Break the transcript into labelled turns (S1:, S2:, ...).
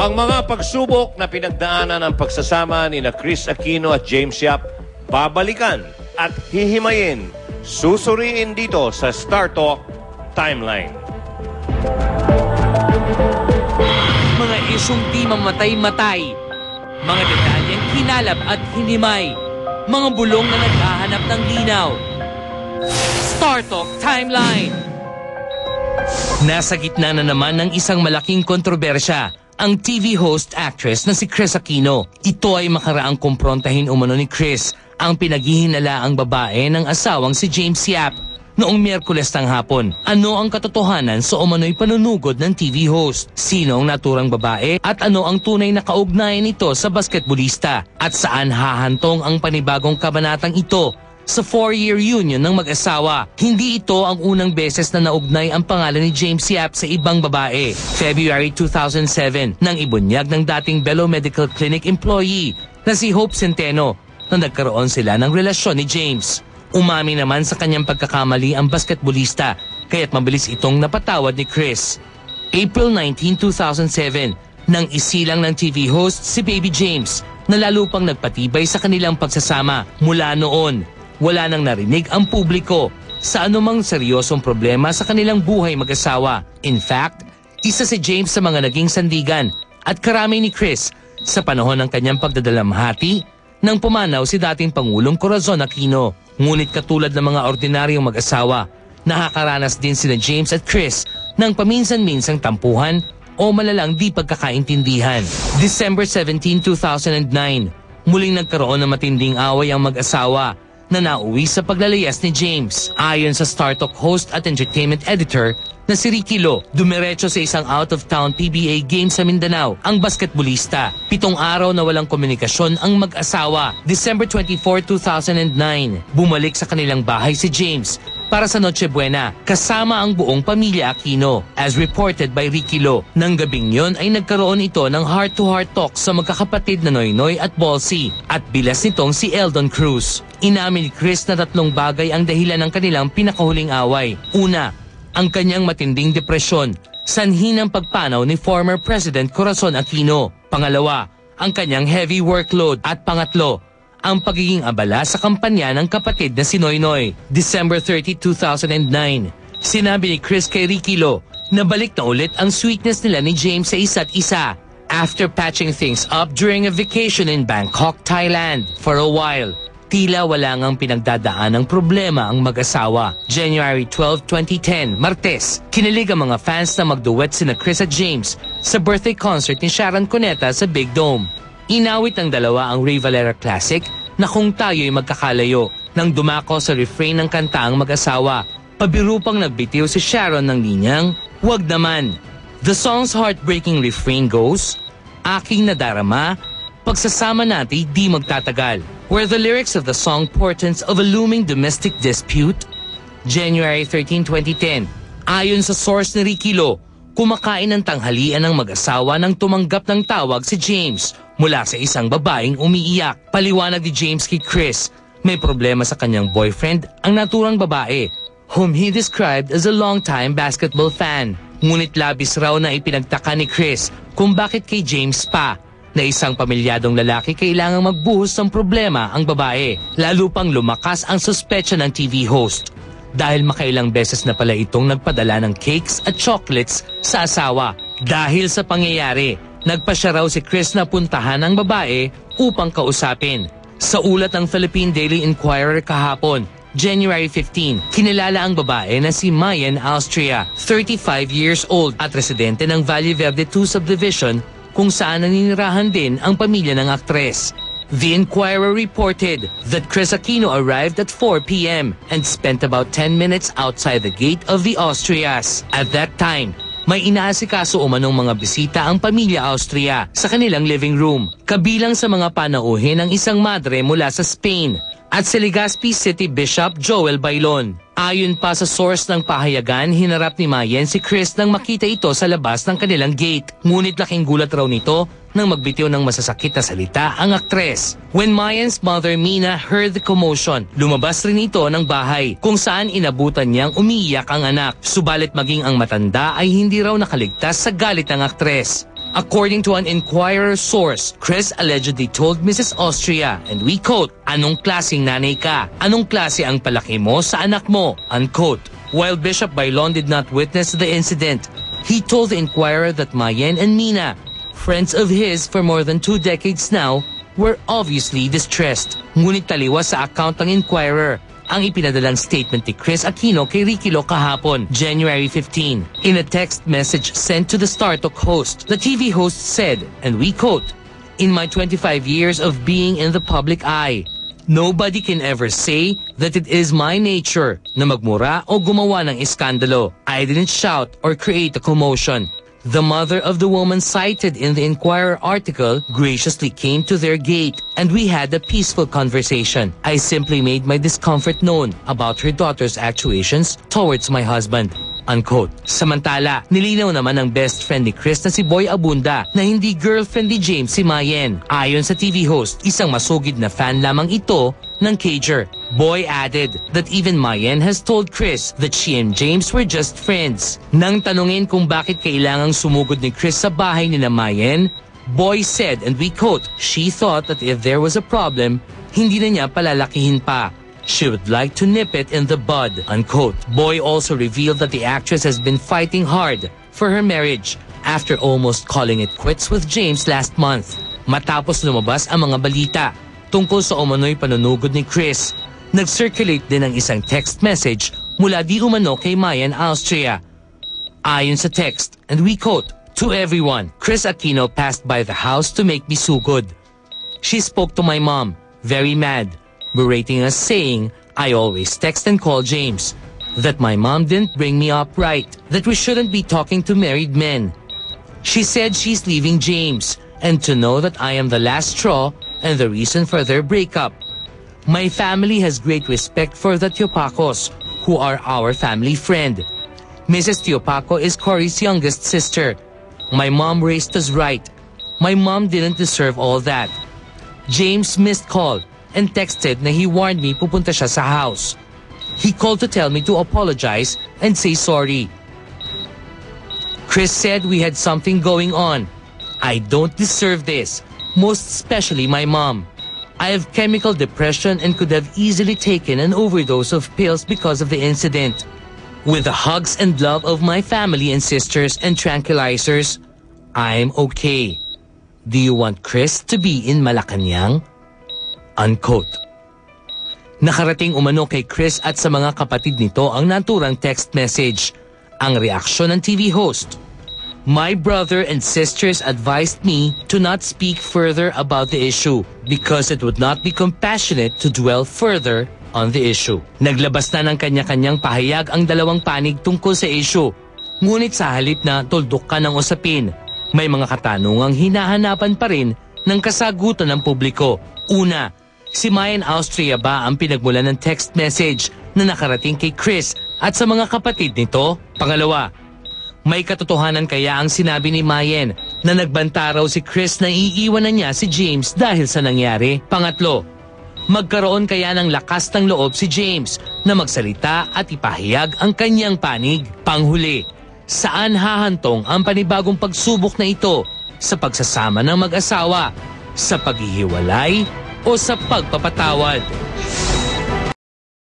S1: Ang mga pagsubok na pinagdaanan ng pagsasama ni Chris Aquino at James Yap, babalikan at hihimayin, susuriin dito sa Star Talk Timeline.
S2: Mga isyong di mamatay-matay, mga detalyeng hinalap at hinimay, mga bulong na naghahanap ng linaw. Star Talk Timeline. Nasa gitna na naman ng isang malaking kontrobersya ang TV host actress na si Chris Aquino. Ito ay makaraang kumprontahin umano ni Chris ang pinaghihinalaang babae ng asawang si James Yap noong Miyerkules ng hapon. Ano ang katotohanan sa umano'y panunugod ng TV host? Sino ang naturang babae at ano ang tunay na kaugnayan nito sa basketbolista? At saan hahantong ang panibagong kabanatang ito sa 4-year union ng mag-asawa? Hindi ito ang unang beses na naugnay ang pangalan ni James Yap sa ibang babae. February 2007 nang ibunyag ng dating Bello Medical Clinic employee na si Hope Centeno na nagkaroon sila ng relasyon ni James. Umami naman sa kanyang pagkakamali ang basketbolista kaya't mabilis itong napatawad ni Chris. April 19, 2007 nang isilang ng TV host si Baby James na lalo pang nagpatibay sa kanilang pagsasama. Mula noon, wala nang narinig ang publiko sa anumang seryosong problema sa kanilang buhay mag-asawa. In fact, isa si James sa mga naging sandigan at karamay ni Chris sa panahon ng kanyang pagdadalamhati nang pumanaw si dating Pangulong Corazon Aquino. Ngunit katulad ng mga ordinaryong mag-asawa, nakakaranas din sina James at Chris ng paminsan-minsang tampuhan o malalang di pagkakaintindihan. December 17, 2009, muling nagkaroon ng matinding away ang mag-asawa na nauwi sa paglalayas ni James. Ayon sa Star Talk host at entertainment editor na si Ricky Lo, dumiretso sa isang out-of-town PBA game sa Mindanao ang basketbolista. 7 araw na walang komunikasyon ang mag-asawa. December 24, 2009, bumalik sa kanilang bahay si James para sa Noche Buena kasama ang buong pamilya Aquino. As reported by Ricky Lo, nang gabing yon ay nagkaroon ito ng heart-to-heart talk sa magkakapatid na Noynoy at Bolsy at bilas nitong si Eldon Cruz. Inamin ni Chris na 3 bagay ang dahilan ng kanilang pinakahuling away. Una, ang kanyang matinding depresyon, sanhi ng pagpanaw ni former President Corazon Aquino. Pangalawa, ang kanyang heavy workload. At pangatlo, ang pagiging abala sa kampanya ng kapatid na si Noynoy. December 30, 2009, sinabi ni Chris kay Ricky Lo na balik na ulit ang sweetness nila ni James sa isa't isa after patching things up during a vacation in Bangkok, Thailand. For a while, tila wala ngang pinagdadaan ng problema ang mag-asawa. January 12, 2010, Martes, kinilig ang mga fans na magduet sina Chris at James sa birthday concert ni Sharon Cuneta sa Big Dome. Inawit ng dalawa ang Ray Valera classic na Kung Tayo'y Magkakalayo nang dumako sa refrain ng kanta ang mag-asawa. Pabiro pang nagbitiw si Sharon ng linyang, "Wag naman." The song's heartbreaking refrain goes, "Aking nadarama, pagsasama natin di magtatagal," were the lyrics of the song portents of a looming domestic dispute. January 13, 2010, ayon sa source ni Ricky Lo, kumakain ng tanghalian ng mag-asawa nang tumanggap ng tawag si James mula sa isang babaeng umiiyak. Paliwanag ni James kay Chris, may problema sa kanyang boyfriend, ang naturang babae, whom he described as a long-time basketball fan. Ngunit labis raw na ipinagtaka ni Chris kung bakit kay James pa, na isang pamilyadong lalaki kailangang magbuhos ng problema ang babae. Lalo pang lumakas ang suspetsya ng TV host dahil makailang beses na pala itong nagpadala ng cakes at chocolates sa asawa. Dahil sa pangyayari, nagpasya raw si Chris na puntahan ang babae upang kausapin. Sa ulat ng Philippine Daily Inquirer kahapon, January 15, kinilala ang babae na si Mayen Austria, 35 years old at residente ng Valle Verde 2 Subdivision kung saan naninirahan din ang pamilya ng aktres. The Inquirer reported that Chris Aquino arrived at 4 p.m. and spent about 10 minutes outside the gate of the Austrias. At that time, may inaasikaso umanong mga bisita ang pamilya Austria sa kanilang living room, kabilang sa mga panauhin ng isang madre mula sa Spain at si Legazpi City Bishop Joel Bailon. Ayon pa sa source ng pahayagan, hinarap ni Mayen si Chris nang makita ito sa labas ng kanilang gate. Ngunit laking gulat raw nito nang magbitiw ng masasakit na salita ang aktres. When Mayen's mother Mina heard the commotion, lumabas rin ito ng bahay kung saan inabutan niyang umiiyak ang anak. Subalit maging ang matanda ay hindi raw nakaligtas sa galit ng aktres. According to an Inquirer source, Chris allegedly told Mrs. Austria, and we quote, "Anong klaseng nanay ka? Anong klase ang palaki mo sa anak mo?" Unquote. While Bishop Bailon did not witness the incident, he told the Inquirer that Mayen and Mina, friends of his for more than 2 decades now, were obviously distressed. Ngunit taliwas sa account ng Inquirer ang ipinadalang statement ni Chris Aquino kay Ricky Lo kahapon, January 15. In a text message sent to the StarTalk host, the TV host said, and we quote, "In my 25 years of being in the public eye, nobody can ever say that it is my nature na magmura o gumawa ng iskandalo. I didn't shout or create a commotion. The mother of the woman cited in the Inquirer article graciously came to their gate and we had a peaceful conversation. I simply made my discomfort known about her daughter's actuations towards my husband." Unquote. Samantala, nilinaw naman ng best friend ni Chris na si Boy Abunda na hindi girlfriend ni James si Mayen. Ayon sa TV host, isang masugid na fan lamang ito ng Cager. Boy added that even Mayen has told Chris that she and James were just friends. Nang tanungin kung bakit kailangang sumugod ni Chris sa bahay ni na Mayen, Boy said, and we quote, "She thought that if there was a problem, hindi na niya palalakihin pa. She would like to nip it in the bud." Unquote. Boy also revealed that the actress has been fighting hard for her marriage after almost calling it quits with James last month. Matapos lumabas ang mga balita tungkol sa umano'y panunugod ni Chris, nag-circulate din ang isang text message mula di umano kay Mayen Austria. Ayon sa text, and we quote, "To everyone, Chris Aquino passed by the house to make me sugod. She spoke to my mom, very mad, berating us saying, I always text and call James, that my mom didn't bring me up right, that we shouldn't be talking to married men. She said she's leaving James, and to know that I am the last straw and the reason for their breakup. My family has great respect for the Tiopacos, who are our family friend. Mrs. Tiopaco is Cory's youngest sister. My mom raised us right. My mom didn't deserve all that. James missed call and texted na he warned me pupunta siya sa house. He called to tell me to apologize and say sorry. Chris said we had something going on. I don't deserve this, most especially my mom. I have chemical depression and could have easily taken an overdose of pills because of the incident. With the hugs and love of my family and sisters and tranquilizers, I'm okay. Do you want Chris to be in Malacanang?" Unquote. Nakarating umano kay Chris at sa mga kapatid nito ang naturang text message. Ang reaksyon ng TV host, "My brother and sisters advised me to not speak further about the issue because it would not be compassionate to dwell further on the issue." Naglabas na ng kanya-kanyang pahayag ang dalawang panig tungkol sa issue. Ngunit sa halip na tuldok ng usapin, may mga katanungang hinahanapan pa rin ng kasagutan ng publiko. Una, si Mayen Austria ba ang pinagmulan ng text message na nakarating kay Chris at sa mga kapatid nito? Pangalawa, may katotohanan kaya ang sinabi ni Mayen na nagbanta raw si Chris na iiwan na niya si James dahil sa nangyari? Pangatlo, magkaroon kaya ng lakas ng loob si James na magsalita at ipahayag ang kanyang panig? Panghuli, saan hahantong ang panibagong pagsubok na ito sa pagsasama ng mag-asawa? Sa paghihiwalay o sa pagpapatawad?